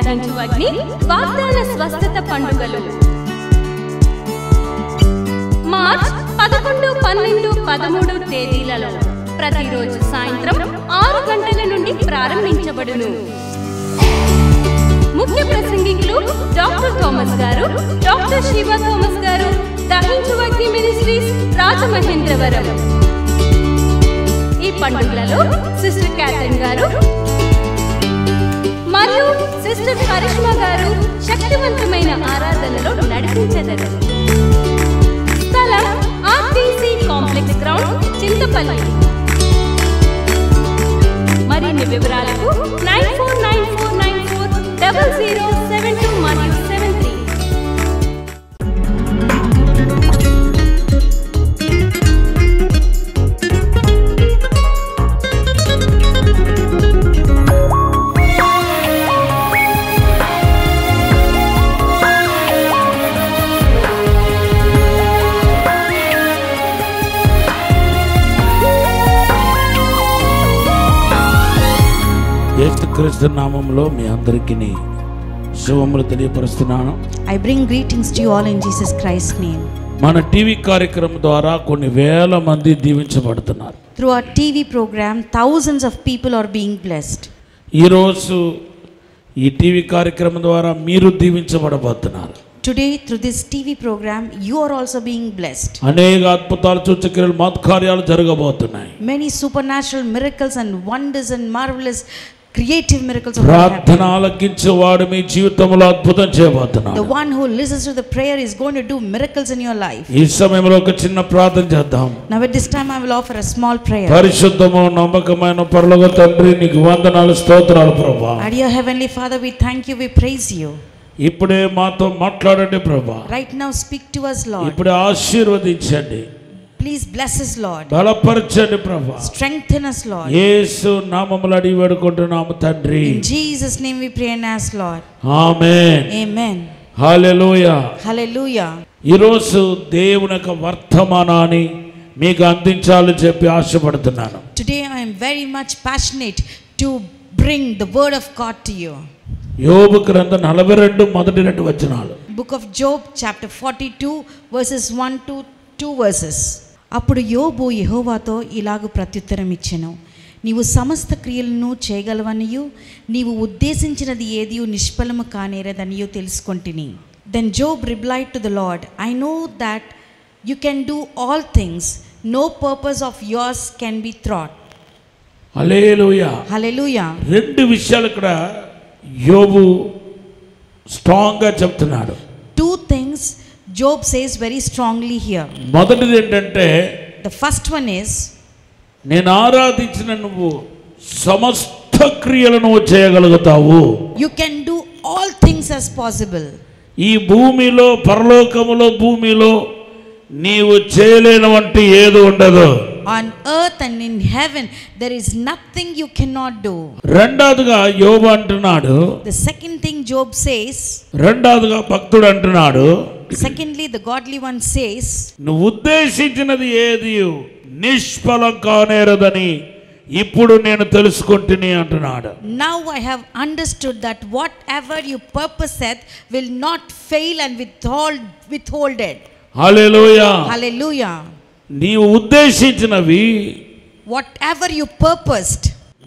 దహించు అగ్ని, వాగ్దాన స్వస్థత పండుగలు మార్చ్ 11, 12, 13 తేదీలలో ప్రతిరోజు సాయంత్రం 6 గంటల నుండి ప్రారంభించబడును. ముఖ్య ప్రసంగికులు డాక్టర్ థామస్ గారు, డాక్టర్ శివ థామస్ గారు, దహించు అగ్ని మినిస్ట్రీస్, రాజమహేంద్రవరం. ఈ పండుగలలో సిస్టర్ క్యాథరిన్ గారు మరియు సిస్టర్ కరిష్మా గారు శక్తివంతమైన ఆరాధనలో నడిపించెదరు. స్థలం ఆర్టీసీ కాంప్లెక్స్ గ్రౌండ్, చింతపల్లి. మరిన్ని వివరాలకు 9494940072 మరియు 73. యేసుక్రీస్తు నామములో మీ అందరికీ శుభములు తెలియపరుస్తున్నాను. I bring greetings to you all in Jesus Christ's name. మన టీవీ కార్యక్రమం ద్వారా కొన్ని వేల మంది దీవించబడుతున్నారు. Through our TV program, thousands of people are being blessed. ఈరోజు ఈ టీవీ కార్యక్రమం ద్వారా మీరు దీవించబడబోతున్నారు. Today, through this TV program, you are also being blessed. అనేక అద్భుతాలు, సూచక్రియలు, మహత్కార్యాలు జరగబోతున్నాయి. Many supernatural miracles and wonders and marvelous creative miracles are ప్రార్థన ఆలకించేవాడు మీ జీవితంలో అద్భుతం చేయబోతున్నాడు. The one who listens to the prayer is going to do miracles in your life. ఈ సమయంలో ఒక చిన్న ప్రార్థన చేద్దాం. Now at this time I will offer a small prayer. పరిశుద్ధము నమ్మకమైన పరలోక తండ్రి, నీకు వందనాలు, స్తోత్రాలు ప్రభువా. Dear heavenly Father, we thank you, we praise you. ఇప్పుడే మాతో మాట్లాడండి ప్రభువా. Right now speak to us, Lord. ఇప్పుడే ఆశీర్వదించండి, Please bless us, Lord. బలపరచండి ప్రభువా. Strengthen us, Lord. యేసు నామములో అడిగి వేడుకుంటున్నాము తండ్రి. In Jesus' name we pray and ask, Lord. Amen. Amen. Hallelujah. Hallelujah. ఈరోజు దేవుని యొక్క వర్తమానాన్ని మీకు అందించాలని చెప్పి ఆశపడుతున్నాను. Today I am very much passionate to bring the word of God to you. యోబు గ్రంథం 42 మొదటి 2 వచనాలు. Book of Job chapter 42 verses 1 to 2 verses. అప్పుడు యోబు యెహోవాతో ఇలాగు ప్రత్యుత్తరం ఇచ్చెను, నీవు సమస్త క్రియలను చేయగలవనియు నీవు ఉద్దేశించినది ఏదియు నిష్ఫలము కానేరదనియు తెలుసుకొంటిని. Then Job replied to the Lord, I know that you can do all things, no purpose of yours can be thwarted. Hallelujah. Hallelujah. రెండు విషయాలు ఇక్కడ యోబు స్ట్రాంగ్ గా చెప్తున్నాడు. Two things Job says very strongly here. మొదటిది ఏంటంటే, The first one is, నేను ఆరాధించిన నువ్వు సమస్త క్రియలను చేయగలుగుతావు. you can do all things as possible. ఈ భూమిలో, పరలోకములో, భూమిలో నీవు చేయలేనవంటి ఏది ఉండదు. On earth and in heaven there is nothing you cannot do. రెండోదిగా యోబు అంటున్నాడు, The second thing Job says, రెండోదిగా భక్తుడు అంటున్నాడు, secondly the godly one says, నువ్వు ఉద్దేశించినది ఏది నిష్ఫలం కానేరదని ఇప్పుడు నేను తెలుసుకుంటుని అంటున్నాడు. Now I have understood that whatever you purposeth will not fail and withhold it. Hallelujah. Hallelujah. నీవు ఉద్దేశించినవి Whatever you purposed,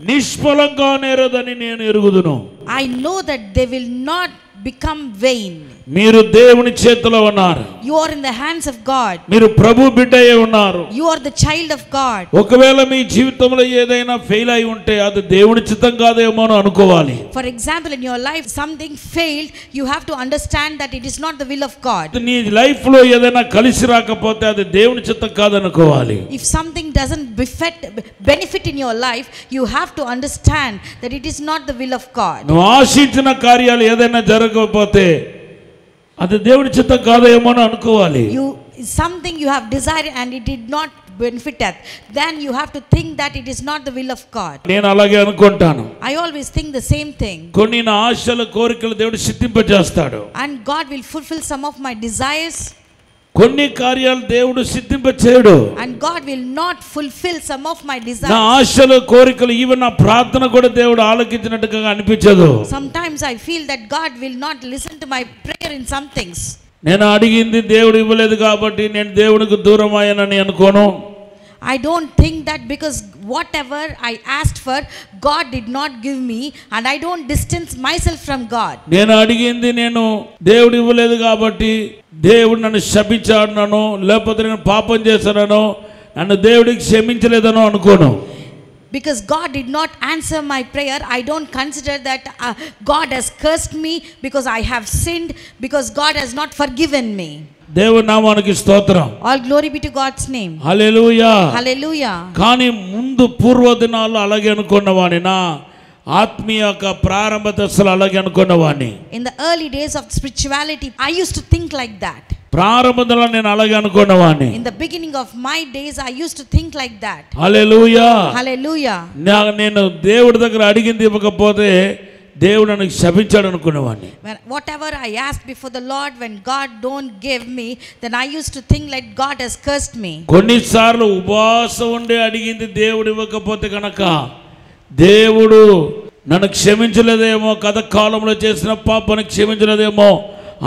నిష్ఫలం కానేరదని నేను ఎరుగుదును. I know that they will not become vain. మీరు దేవుని చేతిలో ఉన్నారు. You are in the hands of God. మీరు ప్రభు బిడ్డయే ఉన్నారు. You are the child of God. ఒకవేళ మీ జీవితంలో ఏదైనా ఫెయిల్ అయి ఉంటే అది దేవుని చిత్తం కాదేమో అని అనుకోవాలి. For example, in your life something failed, you have to understand that it is not the will of God. నీ లైఫ్ లో ఏదైనా కలిసి రాకపోతే అది దేవుని చిత్తం కాదనుకోవాలి. If something doesn't benefit in your life, you have to understand that it is not the will of God. నువ్వు ఆశించిన కార్యాలు ఏదైనా జరగకపోతే అది దేవుని చిత్తం కాదేమో అని అనుకోవాలి. Something you have desired and it did not benefit us, then you have to think that it is not the will of God. నేను అలాగే అనుకుంటాను. I always think the same thing. కొన్ని నా ఆశలు, కోరికలు దేవుడు సిద్ధింపజేస్తాడు. And God will fulfill some of my desires. కొన్ని కార్యాలు దేవుడు సిద్ధింప చేయడు. And God will not fulfill some of my నా desires. ఆశలు కోరికలు ఈవెన్ నా ప్రార్థన కూడా దేవుడు ఆలకించినట్టుగా అనిపించదు. Sometimes I feel that God will not listen to my prayer in some things. నేను అడిగింది దేవుడు ఇవ్వలేదు కాబట్టి నేను దేవునికి దూరం అయ్యానని అనుకోను. I don't think that because whatever I asked for, God did not give me, and I don't distance myself from God. నేను అడిగింది నేను దేవుడు ఇవ్వలేదు కాబట్టి దేవుడు నన్ను శపించాడనో లేకపోతే నేను పాపం చేశానో నన్ను దేవుడికి క్షమించలేదనో అనుకోను. Because God did not answer my prayer, I don't consider that God has cursed me because I have sinned, because God has not forgiven me. దేవుని నామానికి స్తోత్రం. All glory be to God's name. Hallelujah. Hallelujah. కానీ ముందు పూర్వదినాల్లో అలాగే అనుకున్నవాడిని, నా ఆత్మీయ ప్రారంభ దశలో అలాగే అనుకున్నవాడిని. In the early days of spirituality, I used to think like that. ప్రారంభంలో నేను అలాగే అనుకున్నవాడిని. In the beginning of my days, I used to think like that. Hallelujah. Hallelujah. నేను దేవుడి దగ్గర అడిగింది ఇవ్వకపోతే దేవుడు నన్ను శపించాడు అనుకునేవాడిని. Whatever I asked before the Lord, when God don't give me, then I used to think like God has cursed me. కొన్నిసార్లు ఉపవాసం ఉండి అడిగింది దేవుడు ఇవ్వకపోతే కనుక దేవుడు నన్ను క్షమించలేదేమో, కథ కాలంలో చేసిన పాపాన్ని క్షమించలేదేమో,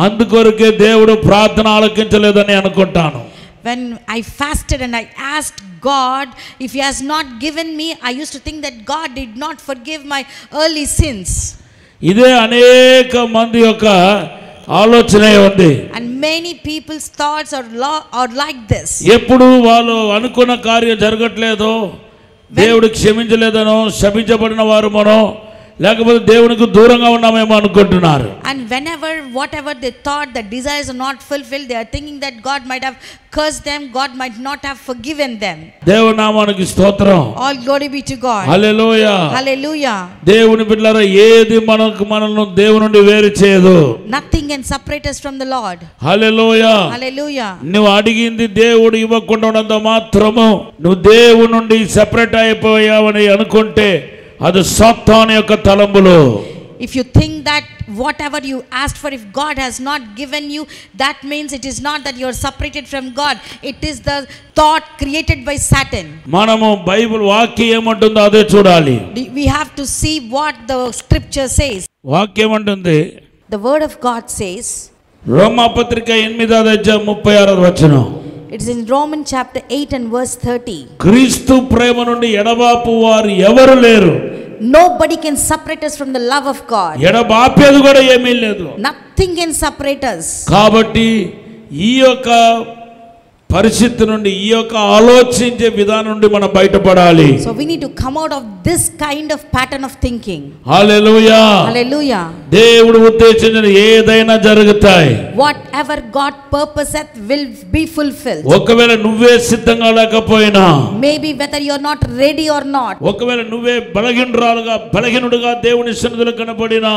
అందుకొరకే దేవుడు ప్రార్థన ఆలకించలేదని అనుకుంటాను. When I fasted and I asked God, if He has not given me, I used to think that God did not forgive my early sins. ఇదే అనేక మంది యొక్క ఆలోచనే ఉంది. And many people's thoughts are like this. ఎప్పుడు వాళ్ళు అనుకున్న కార్యం జరగట్లేదో, దేవుడు క్షమించలేదనో, శపించబడిన వారుమనో, లేకపోతే దేవునికి దూరంగా ఉన్నామేమో అనుకుంటున్నారు. And whenever whatever they thought the desires are not fulfilled, they are thinking that God might have cursed them, God might not have forgiven them. దేవుని నామానికి స్తోత్రం. All glory be to God. Hallelujah. Hallelujah. దేవుని బిడ్డలారా, ఏది మనల్ని దేవుని నుండి వేరు చేయదు. Nothing can separate us from the Lord. Hallelujah. Hallelujah. నువ్వు అడిగింది దేవుడు ఇవ్వకుండా ఉన్నంత మాత్రము నువ్వు దేవుని నుండి సెపరేట్ అయిపోయావని అనుకుంటే అది సాతాను యొక్క తలంపులు. If you think that whatever you asked for, if God has not given you, that means it is not that you are separated from God. It is the thought created by Satan. మనము Bible వాక్యం ఏమంటుందో అదే చూడాలి. We have to see what the scripture says. వాక్యం ఏమంటుంది? The word of God says, రోమాపత్రిక 8:36 it is in Romans chapter 8 and verse 30. క్రీస్తు ప్రేమ నుండి ఎడబాపు వారు ఎవరు లేరు. Nobody can separate us from the love of God. ఎడబాపేది కూడా ఏమీ లేదు. Nothing can separate us. కాబట్టి ఈ యొక్క పరిస్థితి నుండి, ఈ యొక్క ఆలోచించే విధానం నుండి మనం బయటపడాలి. So we need to come out of this kind of pattern of thinking. Hallelujah. Hallelujah. దేవుడు ఉద్దేశించిన ఏదైనా జరుగుతాయి. Whatever God purposeth will be fulfilled. ఒకవేళ నువ్వే సిద్ధంగా లేకపోయినా, Maybe whether you are not ready or not, ఒకవేళ నువ్వే బలహీనుడుగా దేవుని సన్నిధిలో కనబడినా,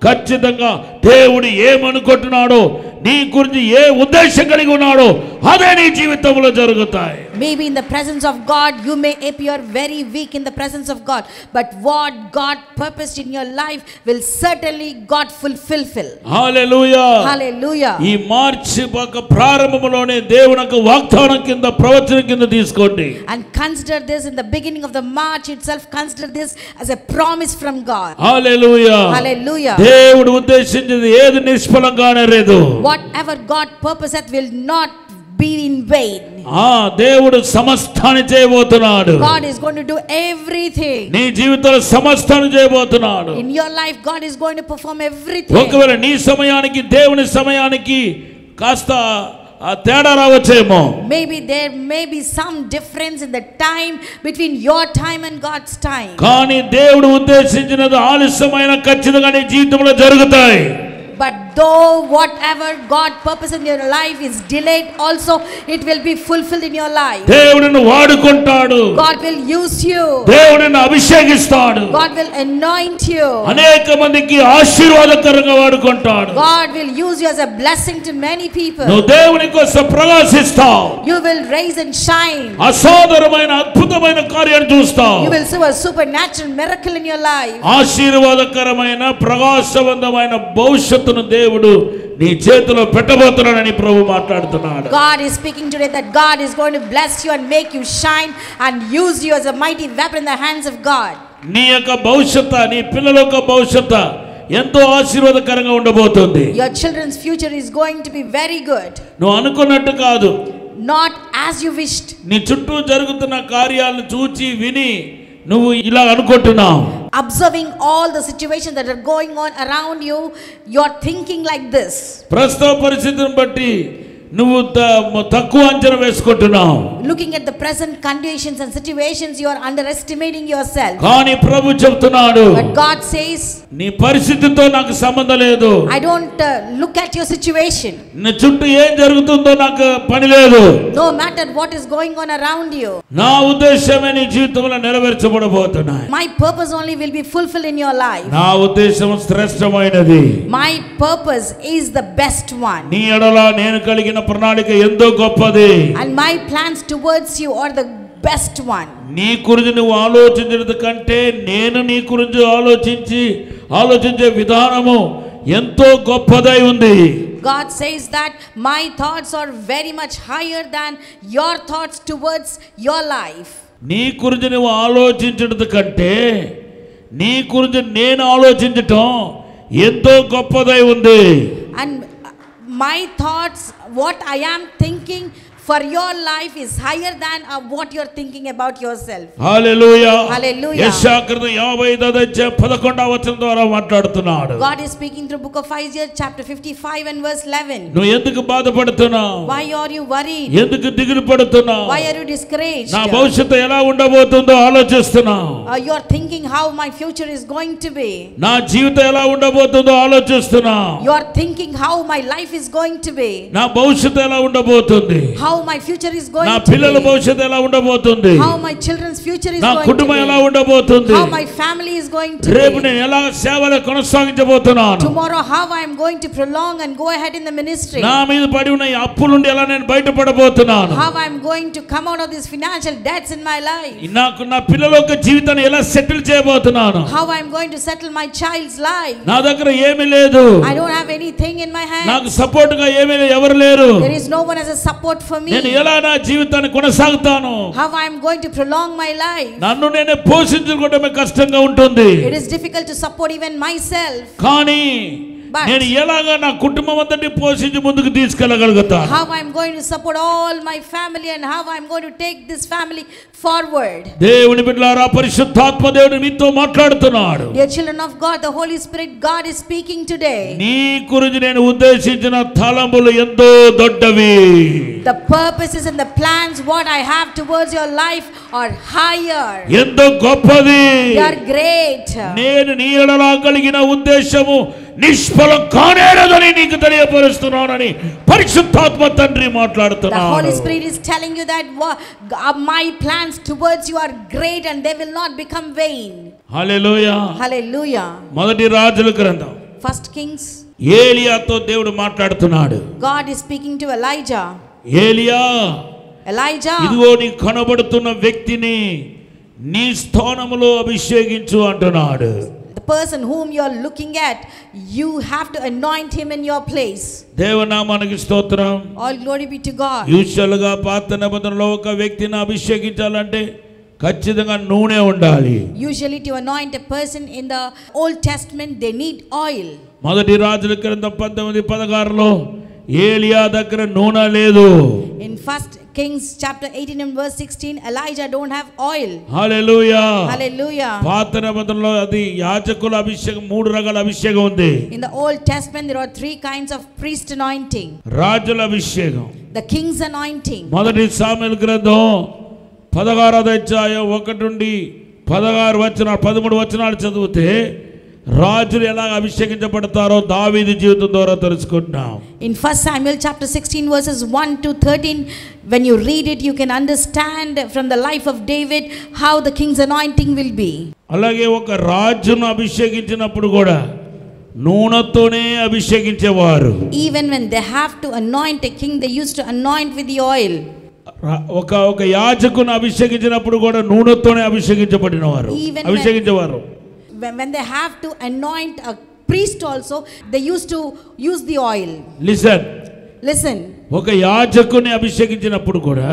ఖచ్చితంగా దేవుడు ఏమనుకుంటున్నాడో, నీ గురించి ఏ ఉద్దేశం కలిగి ఉన్నాడో అదే నీ జీవితంలో జరుగుతాయి. maybe in the presence of God you may appear very weak in the presence of God, but what God purposed in your life will certainly God fulfill. Hallelujah. Hallelujah. ఈ మార్చి ప్రారంభంలోనే దేవుని యొక్క వాగ్దానం కింద, ప్రవచనం కింద తీసుకోండి. And consider this in the beginning of the March itself, consider this as a promise from God. Hallelujah. Hallelujah. దేవుడు ఉద్దేశించింది ఏది నిష్ఫలంగానే లేదు. Whatever God purposeth will not be in vain. దేవుడు సమస్తాన్ని చేయబోతున్నాడు. God is going to do everything. నీ జీవితంలో సమస్తాన్ని చేయబోతున్నాడు. In your life God is going to perform everything. ఒకవేళ నీ సమయానికి దేవుని సమయానికి కాస్త తేడా రావచ్చేమో. Maybe there may be some difference in the time between your time and God's time. కానీ దేవుడు ఉద్దేశించినది ఆలస్యమైన ఖచ్చితంగా నీ జీవితంలో జరుగుతాయి. But though whatever God purpose in your life is delayed, also it will be fulfilled in your life. దేవుడిని వాడుకుంటాడు. God will use you. దేవుడిని అభిషేకిస్తాడు. God will anoint you. అనేక మందికి ఆశీర్వాదకరంగా వాడుకుంటాడు. God will use you as a blessing to many people. నువ్వు దేవుని కోసం ప్రకాశిస్తావు. You will rise and shine. అసాధారణమైన అద్భుతమైన కార్యాన్ని చూస్తావు. You will see a supernatural miracle in your life. ఆశీర్వాదకరమైన ప్రకాశవంతమైన భవిష్యత్తును దేవుడు దేవుడు నీ చేతిలో పెట్టబోతున్నాడని ప్రభు మాట్లాడుతున్నాడు. God is speaking today that God is going to bless you and make you shine and use you as a mighty weapon in the hands of God. నీ యొక్క భవిష్యత్తు, నీ పిల్లల యొక్క భవిష్యత్తు ఎంతో ఆశీర్వాదకరంగా ఉండబోతుంది. Your children's future is going to be very good. నువ్వు అనుకున్నట్టు కాదు, not as you wished. నీ చుట్టూ జరుగుతున్న కార్యాలను చూచి విని నువ్వు ఇలా అనుకుంటున్నావు. Observing all the situations that are going on around you, you are thinking like this. ప్రస్తుత పరిస్థితిని బట్టి నువ్వు తక్కువ అంచనా వేసుకుంటున్నావు. Looking at the present conditions and situations, you are underestimating yourself. కానీ ప్రభు చెప్తున్నాడు, but God says, నీ పరిస్థితితో నాకు సంబంధం లేదు. I don't look at your situation. నీ చుట్టూ ఏం జరుగుతుందో నాకు పని లేదు. No matter what is going on around you, నా ఉద్దేశమే నీ జీవితంలో నెరవేర్చబడబోతున్నాయి. my purpose only will be fulfilled in your life. నా ఉద్దేశం శ్రేష్టమైనది. My purpose is the best one. నీ ఎడల నేను కలిగిన ప్రణాళిక ఎంతో గొప్పది. and my plans towards you are the best one. నీ గురించి నువ్వు ఆలోచించేది కంటే నేను నీ గురించి ఆలోచించే విధానము ఎంతో గొప్పదై ఉంది. God says that my thoughts are very much higher than your thoughts towards your life. నీ గురించి నువ్వు ఆలోచించేది కంటే నీ గురించి నేను ఆలోచించటం ఎంతో గొప్పదై ఉంది. and my thoughts, what I am thinking for your life is higher than what you are thinking about yourself. Hallelujah. Hallelujah. యెషయా గ్రంథం 55వ వచనం ద్వారా మాట్లాడుతున్నాడు. God is speaking through book of Isaiah chapter 55 and verse 11. నువ్వు ఎందుకు బాధపడుతున్నావు? Why are you worried? ఎందుకు దిగులు పడుతున్నావు? Why are you discouraged? నా భవిష్యత్తు ఎలా ఉండబోతుందో ఆలోచిస్తున్నావు. You are thinking how my future is going to be. నా జీవితం ఎలా ఉండబోతుందో ఆలోచిస్తున్నావు. You are thinking how my life is going to be. నా భవిష్యత్తు ఎలా ఉండబోతుంది? How my future is going నా to పిల్లల be. భవిష్యత్తు ఎలా ఉండబోతుంది? How my children's future is నా going to కుటుంబం ఎలా be. ఉండబోతుంది? How my family is going to రేపు be. నేను ఎలా సేవలు కొనసాగించబోతున్నాను? Tomorrow how I am going to prolong and go ahead in the ministry. నా మీద పడి ఉన్న ఈ అప్పుల నుండి ఎలా నేను బయటపడబోతున్నాను? How I am going to come out of these financial debts in my life. నా పిల్లల యొక్క జీవితాన్ని ఎలా సెటిల్ చేయబోతున్నాను? How I am going to settle my child's life. నా దగ్గర ఏమీ లేదు. I don't have anything in my hand. నాకు సపోర్ట్ గా ఎవరు లేరు. There is no one as a support for me. నేను ఎలా నా జీవితాన్ని కొనసాగుతాను? How I am going to prolong my life. నన్ను నేనే పోషించుకోవడమే కష్టంగా ఉంటుంది. It is difficult to support even myself. కానీ But నేను ఎలాగా నా కుటుంబం అంతటిని పోషించి ముందుకు తీసుకెళ్ళగలుగుతాను? how I am going to support all my family and how I am going to take this family forward. దేవుని బిడ్డలారా, పరిశుద్ధాత్మ దేవుడు మీతో మాట్లాడుతున్నాడు. Dear children of God, the Holy Spirit God is speaking today. నీ గురించి నేను ఉద్దేశించిన తలంపులు ఎంతో దొడ్డవి. The purposes and the plans what I have towards your life are higher. ఎంతో గొప్పది. They are great. నేను నీ ఎడల కలిగిన ఉద్దేశము నిష్ఫలం కానేరదని నీకు తెలియపరుస్తున్నానని పరిశుద్ధాత్మ తండ్రి మాట్లాడుతున్నాడు. The Holy Spirit is telling you that my plans towards you are great and they will not become vain. Hallelujah. Hallelujah. మొదటి రాజుల గ్రంథం First Kings. ఏలియాతో దేవుడు మాట్లాడుతున్నాడు. God is speaking to Elijah. ఏలియా, Elijah, ఇదిగో నీ కనబడుతున్న వ్యక్తిని నీ స్థానములో అభిషేకించు అంటున్నాడు. the person whom you are looking at, you have to anoint him in your place. దేవనామానికి స్తోత్రం. All glory be to God. యూజువల్గా పాత నిబంధనలో ఒక వ్యక్తిని అభిషేకించాలంటే ఖచ్చితంగా నూనె ఉండాలి. Usually to anoint a person in the Old Testament they need oil. మొదటి రాజుల గ్రంథం 19:16లో ఏలియా దగ్గర నూనె లేదు. In First Kings chapter 18 and verse 16, Elijah don't have oil. Hallelujah. Hallelujah. పాత నిబంధనలో అది యాజకుల అభిషేకం, 3 రకాల అభిషేకం ఉంది. In the Old Testament there are 3 kinds of priest anointing. రాజుల అభిషేకం, The king's anointing. మొదటి సామెల గ్రంథం 16వ అధ్యాయం 1 నుండి 13 వచనాలు చదివితే రాజులు ఎలా అభిషేకించబడతారో దావీదు జీవితం ద్వారా తెలుసుకుంటాం. In 1 Samuel chapter 16 verses 1 to 13, when you read it you can understand from the life of David how the king's anointing will be. అలాగే ఒక రాజును అభిషేకించినప్పుడు కూడా నూనెతోనే అభిషేకించేవారు. Even when they have to anoint a king, they used to anoint with the oil. ఒక యాజకుని అభిషేకించినప్పుడు కూడా నూనెతోనే అభిషేకించబడినవారు, అభిషేకించేవారు. When they have to anoint a priest also, they used to use the oil. Listen. ఒక యాజకుని అభిషేకించినప్పుడు కూడా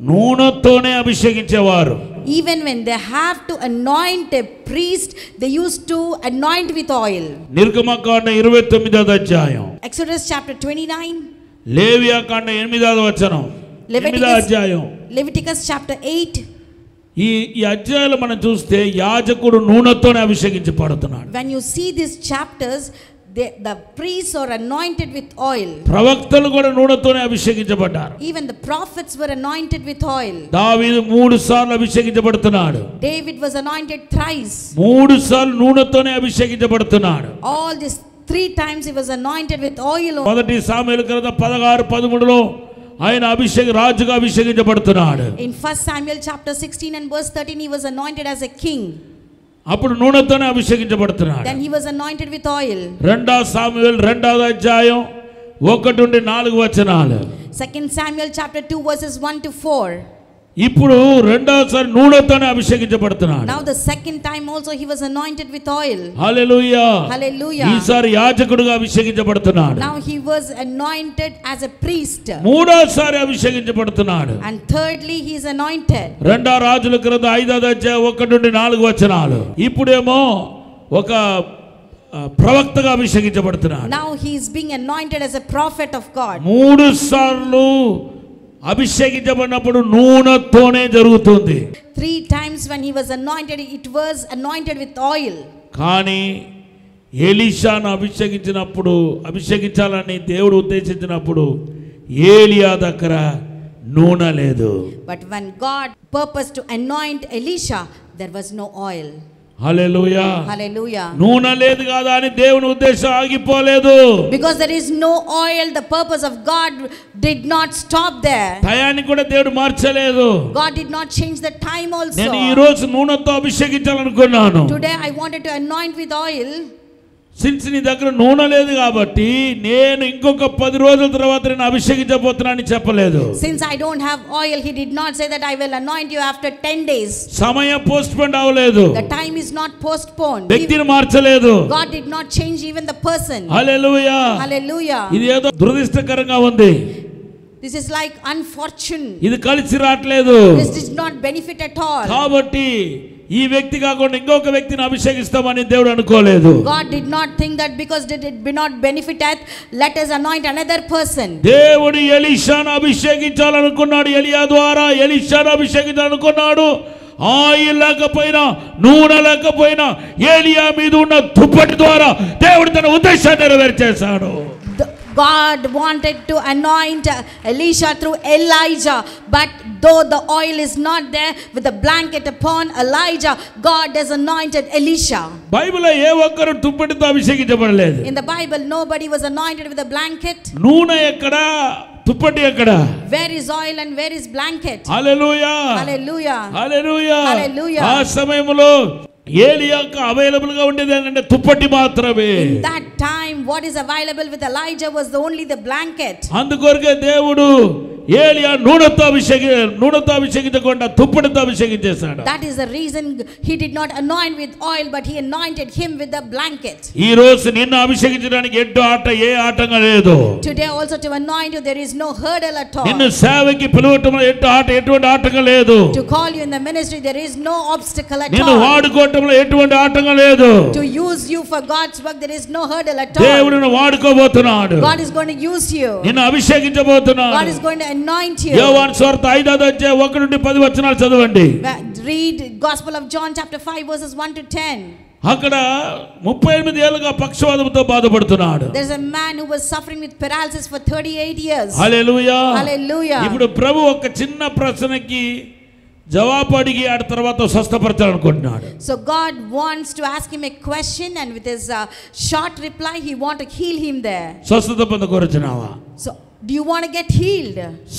నూనెతోనే అభిషేకించేవారు. Even when they have to anoint a priest, they used to anoint with oil. నిర్గమకాండ 29వ అధ్యాయం. Exodus chapter 29. లేవియాకాండ 8వ వచనం. 8వ అధ్యాయం. Leviticus chapter 8. ఈ అధ్యాయాలు మనం చూస్తే యాజకుడు నూనెతోనే అభిషేకించబడుతున్నాడు. When you see these chapters, the priests are anointed with oil. ప్రవక్తలు కూడా నూనెతోనే అభిషేకించబడ్డారు. Even the prophets were anointed with oil. దావీదు 3 సార్లు అభిషేకించబడుతున్నాడు. David was anointed thrice. 3 సార్లు నూనెతోనే అభిషేకించబడుతున్నాడు. All these 3 times he was anointed with oil. మొదటి సాముయేలు గ్రంథం 16-13లో ఆయన రాజుగా అభిషేకించబడుతున్నాడు. In 1 Samuel chapter 16 and verse 13 he was anointed as a king. అప్పుడు నూనెతోనే అభిషేకించబడుతున్నాడు. Then he was anointed with oil. 2 Samuel 2వ అధ్యాయం 1 నుండి 4 వచనాలు. 2 Samuel chapter 2 verses 1 to 4. ఇప్పుడు రెండోసారి నూనెతోనే అభిషేకించబడుతున్నాడు. Now the second time also he was anointed with oil. Hallelujah. Hallelujah. ఈసారి యాజకుడిగా అభిషేకించబడుతున్నాడు. Now he was anointed as a priest. మూడోసారి అభిషేకించబడుతున్నాడు. And thirdly he is anointed. 2 రాజుల గ్రంథం 5వ అధ్యాయం 1 నుండి 4 వచనాలు. ఇప్పుడేమో ఒక ప్రవక్తగా అభిషేకించబడుతున్నాడు. Now he is being anointed as a prophet of God. 3 సార్లు అభిషేకించబడినప్పుడు నూనెతోనే జరుగుతుంది. 3 times when he was anointed, it was anointed with oil. కానీ ఎలీషాను అభిషేకించాలని దేవుడు ఉద్దేశించినప్పుడు ఏలియా దగ్గర నూనె లేదు. But when God purposed to anoint Elisha, there was no oil. Hallelujah. Hallelujah. నూనె లేదు కదా అని దేవుని ఉద్దేశం ఆగిపోలేదు. Because there is no oil, the purpose of God did not stop there. టయాన్ని కూడా దేవుడు మార్చలేదు. God did not change the time also. నేను ఈ రోజు నూనెతో అభిషేకించాలనుకున్నాను. Today I wanted to anoint with oil. Since నీ దగ్గర నూనె లేదు కాబట్టి నేను ఇంకొక 10 రోజుల తర్వాత నేను అభిషేకించబోతున్నానని చెప్పలేదు. Since I don't have oil, he did not say that I will anoint you after 10 days. సమయం పోస్ట్పోన్ అవ్వలేదు. The time is not postponed. వ్యక్తిని మార్చలేదు. God did not change even the person. Hallelujah. Hallelujah. ఇది ఏదో దురదృష్టకరంగా ఉంది. This is like unfortunate. ఇది కలిసి రావట్లేదు. This did not benefit at all. కాబట్టి ఈ వ్యక్తి కాకుండా ఇంకొక వ్యక్తిని అభిషేకిస్తామని దేవుడు అనుకోలేదు. God did not think that because it did not benefit us, let us anoint another person. దేవుడు ఎలీషాను అభిషేకించాలనుకున్నాడు. ఎలియా ద్వారా ఎలీషాను అభిషేకించాలనుకున్నాడు. ఆయిల్ లేకపోయినా నూనె లేకపోయినా ఏలియా మీద ఉన్న దుప్పటి ద్వారా దేవుడు తన ఉద్దేశాన్ని నెరవేర్చేశాడు. God wanted to anoint Elisha through Elijah, but though the oil is not there, with the blanket upon Elijah, God has anointed Elisha. బైబిల్లో ఏ ఒక్కరు దుప్పటితో అభిషేకించబడలేదు. In the Bible nobody was anointed with a blanket. నూనె ఎక్కడ, దుప్పటి ఎక్కడ? Where is oil and where is blanket? Hallelujah. Hallelujah. Hallelujah. Hallelujah. ఆ సమయంలో ఏలియాకు available గా ఉండేది ఏంటంటే దుప్పటి మాత్రమే. In that time what is available with Elijah was only the blanket. అందుకొరకే దేవుడు ఏలియా నూనెతో అభిషేకించకుండా దుప్పటితో అభిషేకించేశాడు. That is the reason he did not anoint with oil, but he anointed him with the blanket. ఈ రోజు నిన్ను అభిషేకించడానికి ఏ ఆటంకం లేదు. Today also to anoint you there is no hurdle at all. నిన్ను సేవకి పిలవటంలో ఎటువంటి ఆటంకం లేదు. To call you in the ministry there is no obstacle at all. నిన్ను వాడుకోవటంలో ఎటువంటి ఆటంకం లేదు. To use you for God's work there is no hurdle at all. దేవుడు నిన్ను వాడుకోబోతున్నాడు. God is going to use you. నిన్ను అభిషేకించబోతున్నాడు. God is going to anoint you. యోహాను సువార్త 5వ అధ్యాయం 1 నుండి 10 వచనాలు చదవండి. Read Gospel of John chapter 5 verses 1 to 10. అక్కడ 38 ఏళ్లుగా పక్షవాతంతో బాధపడుతున్నాడు. There is a man who was suffering with paralysis for 38 years. Hallelujah. Hallelujah. ఇప్పుడు ప్రభు ఒక చిన్న ప్రశ్నకి జవాబు అడిగి ఆ తర్వాత స్వస్థపరచాలనుకుంటున్నాడు. So God wants to ask him a question, and with his short reply he want to heal him there. స్వస్థత పొందకొరచున్నావా? So do you want to get healed?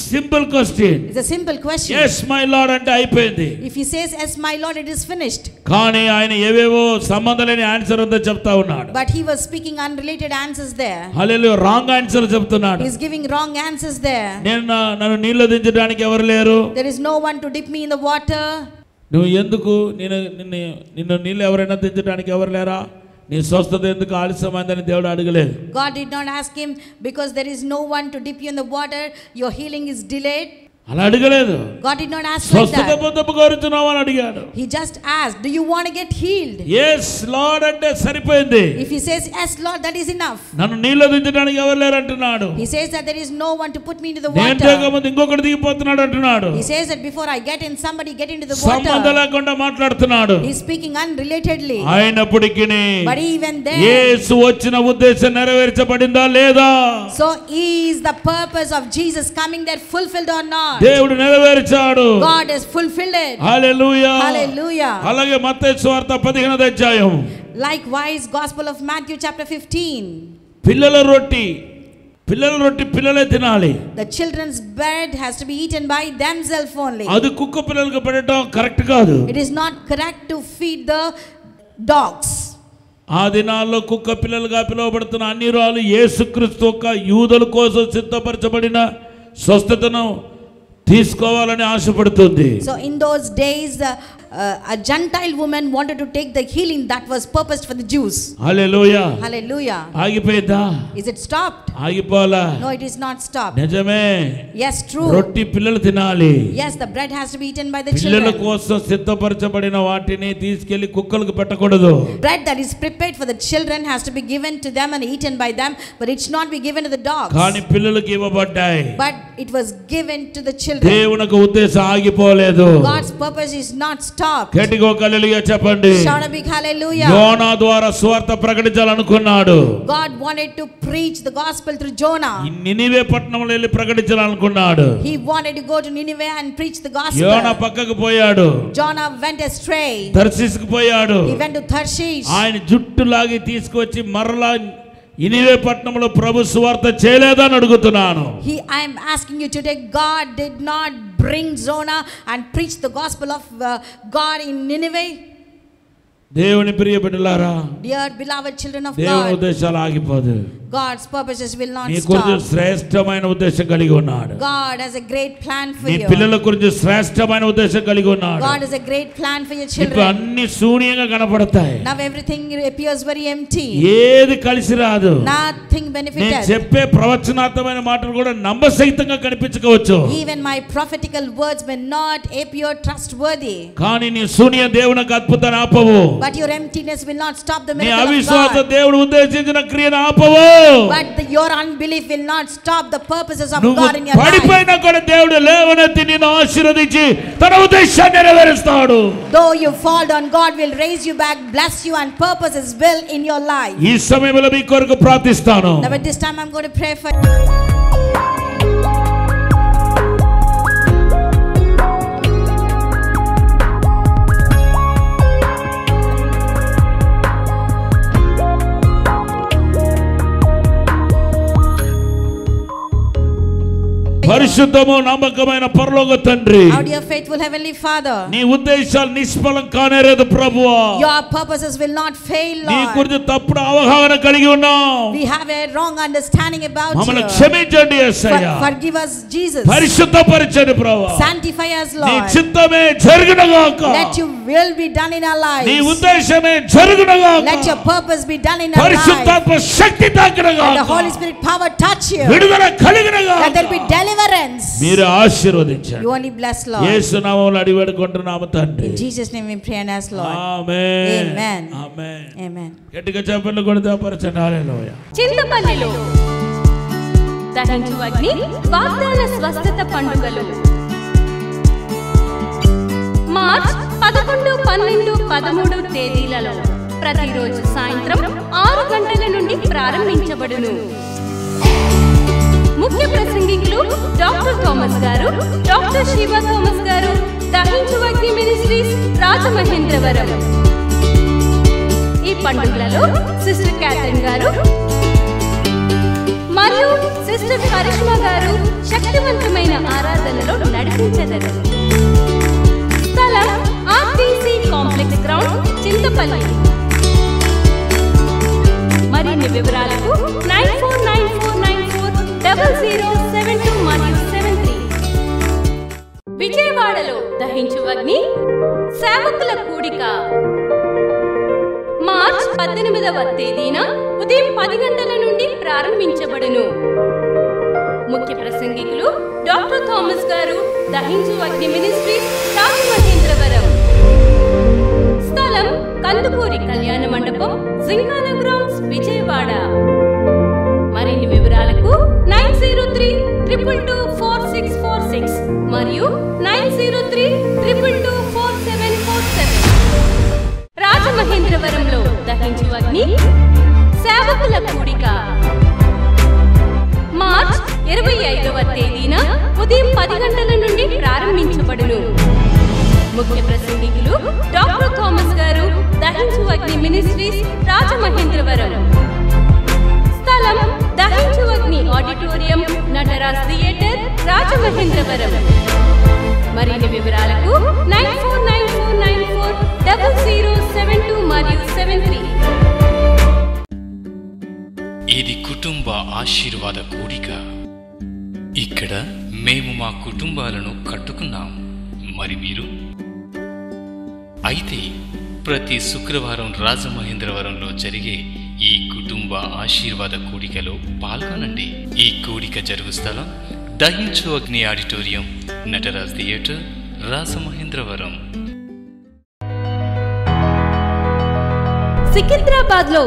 Simple question. It's a simple question. yes my lord అంటే అయిపోయింది. If he says yes my lord it is finished. కానీ ఆయన ఏవేవో సంబంధం లేని answer అంతా చెప్తా ఉన్నాడు. But he was speaking unrelated answers there. Hallelujah. Wrong answer చెప్తున్నాడు. He is giving wrong answers there. నన్ను నీళ్లు దించడానికి ఎవరు లేరు. There is no one to dip me in the water. నువ్వు ఎందుకు నిన్ను నీళ్ళు ఎవరైనా దించడానికి ఎవరు లేరా? నీ స్వస్థత ఎందుకు ఆలస్యమైందని దేవుడు అడగలేదు. God did not ask him, because there is no one to dip you in the water, your healing is delayed. అలా అడగలేదు. God did not ask like స్వస్థత that. పొందపు కోరుచున్నావు అని అడిగాడు. He just asked, do you want to get healed? yes lord అంటే సరిపోయింది. If he says yes Lord, that is enough. నన్ను నీళ్ళ దించడానికి ఎవరు లేరు అంటున్నాడు. He says that there is no one to put me into the నేను water. దిగకముందు ఇంకొకటి దిగిపోతున్నాడు అంటున్నాడు. He says that before I get in, somebody get into the water. సంబంధం లేకుండా మాట్లాడుతున్నాడు. He is speaking unrelatedly. అయినప్పటికీ But even then, యేసు వచ్చిన ఉద్దేశం నెరవేర్చబడిందా లేదా? so is the purpose of Jesus coming there fulfilled or not? దేవుడు నెరవేర్చాడు. God has fulfilled it. Hallelujah. Hallelujah. అలాగే మత్తయి సువార్త 15వ అధ్యాయం. Likewise, Gospel of Matthew chapter 15. పిల్లల రొట్టి పిల్లలే తినాలి. The children's bread has to be eaten by themselves only. అది కుక్క పిల్లలకు పెట్టడం కరెక్ట్ కాదు. It is not correct to feed the dogs. ఆ దినాల్లో కుక్క పిల్లలుగా పిలువబడుతున్న అన్ని రాళ్ళు యేసుక్రీస్తు యొక్క యూదుల కోసం సిద్ధపరచబడిన స్వస్థతను తీసుకోవాలని ఆశపడుతుంది. So in those days a Gentile woman wanted to take the healing that was purposed for the Jews. Hallelujah. Hallelujah. ఆగిపోయిందా? Is it stopped? ఆగిపోలా. No, it is not stopped. నిజమే. Yes, true. రొట్టి పిల్లలు తినాలి. Yes, the bread has to be eaten by the పిల్లల children. కోసం సిద్ధపరచబడిన వాటిని తీసుకెళ్లి కుక్కలకు పెట్టకూడదు. Bread that is prepared for the children has to be given to them and eaten by them, but it should not be given to the dogs. కానీ పిల్లలకు ఇవ్వబడ్డాయి. But it was given to the children. దేవునికి ఉద్దేశం ఆగిపోలేదు. God's purpose is not stopped. గట్టిగా హల్లెలూయా చెప్పండి. Shout a big hallelujah. యోనా ద్వారా సువార్త ప్రకటించాలనుకున్నాడు. God wanted to preach the gospel through Jonah. Nineveh పట్టణంలో వెళ్ళి ప్రకటించాలనుకున్నాడు. He wanted to go to Nineveh and preach the gospel. యోనా పక్కకు పోయాడు. Jonah went astray. తర్షీసుకు పోయాడు. He went to Tarshish. ఆయన జుట్టు లాగి తీసుకొచ్చి మరలా నినివే పట్టణంలో ప్రభు సువార్త చేయలేదని అడుగుతున్నాను. I am asking you today, God did not bring Jonah and preach the gospel of God in Nineveh. దేవుని ప్రియ బిడ్డలారా, Dear beloved children of దేవుని God, ఉద్దేశాలు ఆగిపోదు. God's purposes will not నీ గురించి stop. శ్రేష్టమైన ఉద్దేశం కలిగి ఉన్నాడు. God has a great plan for నీ you. పిల్లల గురించి శ్రేష్టమైన ఉద్దేశం కలిగి ఉన్నాడు. God has a great plan for your ఇప్పుడు children. అన్ని శూన్యంగా కనపడతాయి. Now everything appears very empty. ఏది కలిసి రాదు. Nothing నేను benefited. చెప్పే ప్రవచనాత్మకమైన మాటలు కూడా నమ్మసహితంగా కనిపించవచ్చు. Even my prophetical words may not appear trustworthy. కానీ నీ శూన్య దేవునికి అద్భుతాన్ని ఆపవు. But your emptiness will not stop the నీ miracle of అవిశ్వాస God. దేవుడు ఉద్దేశించిన క్రియను ఆపవు. But your unbelief will not stop the purposes of నువ్వు God in your life. పడిపోయినా కూడా దేవుడు లేవనెత్తి నిన్ను ఆశీర్వదించి తన ఉద్దేశాన్ని నెరవేరుస్తాడు. Though you fall down, God will raise you back, bless you, and purpose His will in your life. ఈ సమయంలో మీ కొరకు ప్రార్థిస్తాను. Now at this time I'm going to pray for పరిశుద్ధము నమ్మకమైన పరలోక తండ్రి, our dear faithful heavenly Father. నీ ఉద్దేశాలు నిష్ఫలం కానేరదు ప్రభువా. Your purposes will not fail, నీ Lord. గురించి తప్పుడు అవగాహన కలిగి ఉన్నాం. We have a wrong understanding about మమ్మల్ని you. క్షమించండి యేసయ్యా. Forgive us, Jesus. పరిశుద్ధపరచండి ప్రభువా. Sanctify us, నీ Lord. చిత్తమే జరుగునుగాక. Let your will be done in our lives. నీ ఉద్దేశమే జరుగునుగాక. Let your purpose be done in our lives. పరిశుద్ధాత్మ శక్తి తాకినగాక. Let the Holy Spirit power touch you. విడుదల కలిగినగాక. Let there be deliverance. మీరు ఆశీర్వదించండి. You only bless, Lord. యేసు నామములో అడిగి వేడుకుంటున్నాము తండ్రి. In Jesus' name we pray and ask, Lord. Amen. Amen. Amen. Amen. గట్టిగా చప్పట్లు కొడితే పరచండి. హల్లెలూయా. చింతపల్లిలో దహించు అగ్ని వాగ్దాన స్వస్థత పండుగలు మార్చ్ 11, 12, 13 తేదీలలో ప్రతిరోజు సాయంత్రం 6 గంటల నుండి ప్రారంభించబడును. ముఖ్య ప్రసంగికులు డాక్టర్ థామస్ గారు, డాక్టర్ శివ థామస్ గారు, దహించు అగ్ని మినిస్ట్రీస్ రాజమహేంద్రవరం. ఈ పండుగలలో సిస్టర్ క్యాథరిన్ గారు మరియు సిస్టర్ కరిష్మా గారు శక్తివంతమైన ఆరాధనలో నడిపించెదరు. స్థలం ఆర్టీసీ కాంప్లెక్స్ గ్రౌండ్, చింతపల్లి. మరిన్ని వివరాలకు 9494940072 మరియు 73. విజయవాడలో దహించు అగ్ని సేవకుల కూడిక మార్చ్ మార్చ్ 18వ తేదీన ఉదయం 10 గంటల నుండి ప్రారంభించబడును. ముఖ్య ప్రసంగికులు డాక్టర్ థామస్ గారు, దహించు అగ్ని మినిస్ట్రీస్, రాజమహేంద్రవరం. స్థలం కందుకూరి కళ్యాణ మండపం, జింకానా గ్రౌండ్స్, విజయవాడ. మరిన్ని వివరాలకు 9032224646 మరియు 9032224747. రాజమహేంద్రవరంలో దహించు అగ్ని సేవకుల కూడిక మార్చ్ 25వ తేదీన ఉదయం 10 గంటల నుండి ప్రారంభించబడును. ముఖ్య ప్రసంగికులు డాక్టర్ థామస్ గారు, దహించు అగ్ని మినిస్ట్రీస్, రాజమహేంద్రవరం. స్థలం దహించు అగ్ని ఆడిటోరియం, నటరాజ్ థియేటర్, రాజమహేంద్రవరం. మరిన్ని వివరాలకు 9494940072 మరియు 73. ఇది కుటుంబ ఆశీర్వాద కూడిక. ఇక్కడ మేము మా కుటుంబాలను కట్టుకున్నాం. మరి మీరు? అయితే ప్రతి శుక్రవారం రాజమహేంద్రవరంలో జరిగే ఈ కుటుంబ ఆశీర్వాద కూడికలో పాల్గొనండి. ఈ కూడిక జరుగు స్థలం దహించు అగ్ని ఆడిటోరియం, నటరాజ్ థియేటర్, రాజమహేంద్రవరం. సికింద్రాబాద్ లో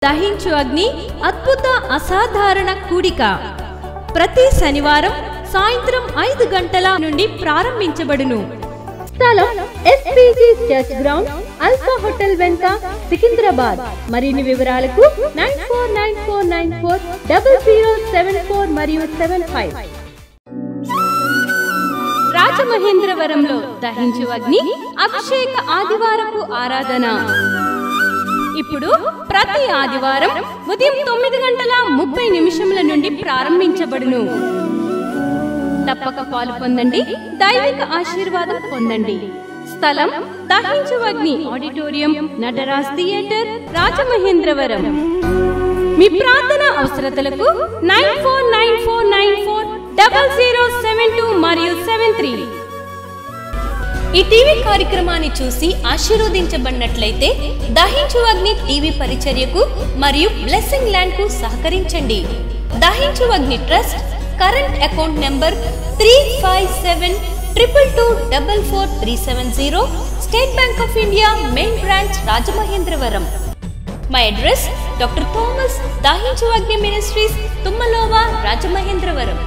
దహించు అగ్ని అద్భుత అసాధారణ కూడిక ప్రతి శనివారం సాయంత్రం 5 గంటల నుండి ప్రారంభించబడును. స్థలం SPG church ground, alpha hotel వెనుక, సికింద్రాబాద్. మరిన్ని వివరాలకు 9494940074 మరియు 75. రాజమహేంద్రవరంలో దహించు అగ్ని అభిషేక ఆదివారపు ఆరాధన ఇప్పుడు ప్రతి ఆదివారం ఉదయం 9:30 నుండి ప్రారంభించబడును. తప్పక పాలు పొందండి, దైవిక ఆశీర్వాదం పొందండి. స్థలం దహించు అగ్ని ఆడిటోరియం, నటరాజ్ థియేటర్, రాజమహేంద్రవరం. మీ ప్రార్థన అవసరతలకు 9494940072 మరియు 73. ఈ టీవీ కార్యక్రమాన్ని చూసి ఆశీర్వదించబడినట్లయితే దహించు అగ్ని టీవీ పరిచర్యకు మరియు బ్లెస్సింగ్ ల్యాండ్ కు సహకరించండి. Dahinchu Agni trust current account number 357222444370, state bank of India, main branch, Rajamahendravaram. My address doctor Thomas, Dahinchu Agni ministries, తుమ్మలోవా, Rajamahendravaram.